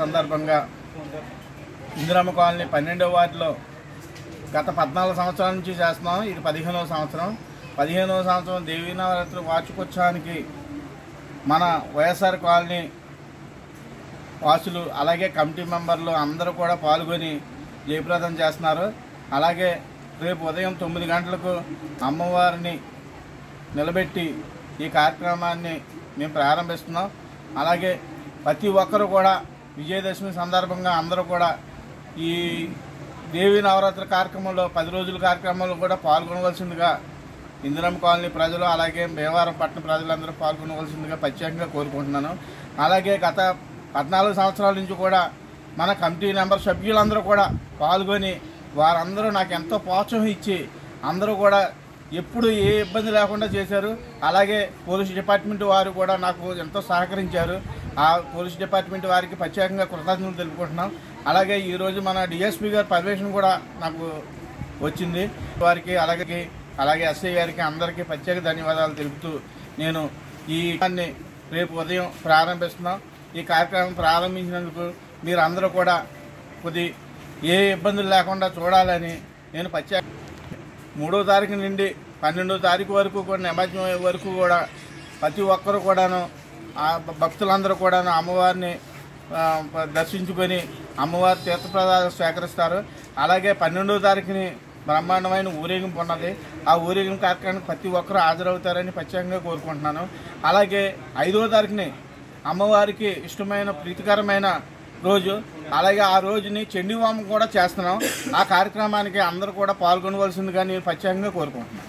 సందర్భంగా ఇందిరమ్మ కాలనీ 12వ వార్డులో గత 14 సంవత్సరాల నుంచి చేస్తున్నాం. ఇది 15వ సంవత్సరం. 15వ సంవత్సరం దేవీ నవరాత్రి వార్షికోత్సవానికి మన వైఎస్ఆర్ కాలనీ వాసులు అలాగే కమిటీ మెంబర్లు అందరూ కూడా పాల్గొని జయప్రదం చేస్తున్నారు. అలాగే రేపు ఉదయం 9 గంటలకు అమ్మవారిని నిలబెట్టి ఈ కార్యక్రమాన్ని మేము ప్రారంభిస్తున్నాం. అలాగే ప్రతి ఒక్కరు కూడా విజయదశమి సందర్భంగా అందరూ కూడా ఈ దేవీ నవరాత్రి కార్యక్రమంలో 10 రోజుల కార్యక్రమంలో కూడా పాల్గొనవలసిందిగా ఇందిరమ్మ కాలనీ ప్రజలు అలాగే భీమవరం పట్టణ ప్రజలందరూ పాల్గొనవలసిందిగా ప్రత్యేకంగా కోరుకుంటున్నాను. అలాగే గత 14 సంవత్సరాల నుంచి కూడా మన కమిటీ మెంబర్ సభ్యులందరూ కూడా పాల్గొని వారందరూ నాకు ఎంతో ప్రోత్సాహం ఇచ్చి అందరూ కూడా ఎప్పుడు ఏ ఇబ్బంది లేకుండా చేశారు. అలాగే పోలీస్ డిపార్ట్మెంట్ వారు కూడా నాకు ఎంతో సహకరించారు. ఆ పోలీస్ డిపార్ట్మెంట్ వారికి ప్రత్యేకంగా కృతజ్ఞతలు తెలుపుకుంటున్నాం. అలాగే ఈరోజు మన డిఎస్పీ గారి పర్మిషన్ కూడా నాకు వచ్చింది. వారికి అలాగే ఎస్ఐ గారికి అందరికీ ప్రత్యేక ధన్యవాదాలు తెలుపుతూ నేను ఈ రేపు ఉదయం ప్రారంభిస్తున్నాం. ఈ కార్యక్రమం ప్రారంభించినందుకు మీరు అందరూ కూడా ఏ ఇబ్బందులు లేకుండా చూడాలని నేను ప్రత్యేక 3వ తారీఖు నుండి 12వ తారీఖు వరకు కూడా నిమజ్జనం వరకు కూడా ప్రతి ఒక్కరు కూడాను ఆ భక్తులందరూ కూడాను అమ్మవారిని దర్శించుకొని అమ్మవారి తీర్థప్రసాదాలు స్వీకరిస్తారు. అలాగే 12వ తారీఖుని బ్రహ్మాండమైన ఊరేగింపు ఉన్నది. ఆ ఊరేగింపు కార్యక్రమానికి ప్రతి ఒక్కరూ హాజరవుతారని ప్రత్యేకంగా కోరుకుంటున్నాను. అలాగే 5వ తారీఖుని అమ్మవారికి ఇష్టమైన ప్రీతికరమైన రోజు. అలాగే ఆ రోజుని చండీ హోమం కూడా చేస్తున్నాం. ఆ కార్యక్రమానికి అందరూ కూడా పాల్గొనవలసిందిగా నేను ప్రత్యేకంగా కోరుకుంటున్నాను.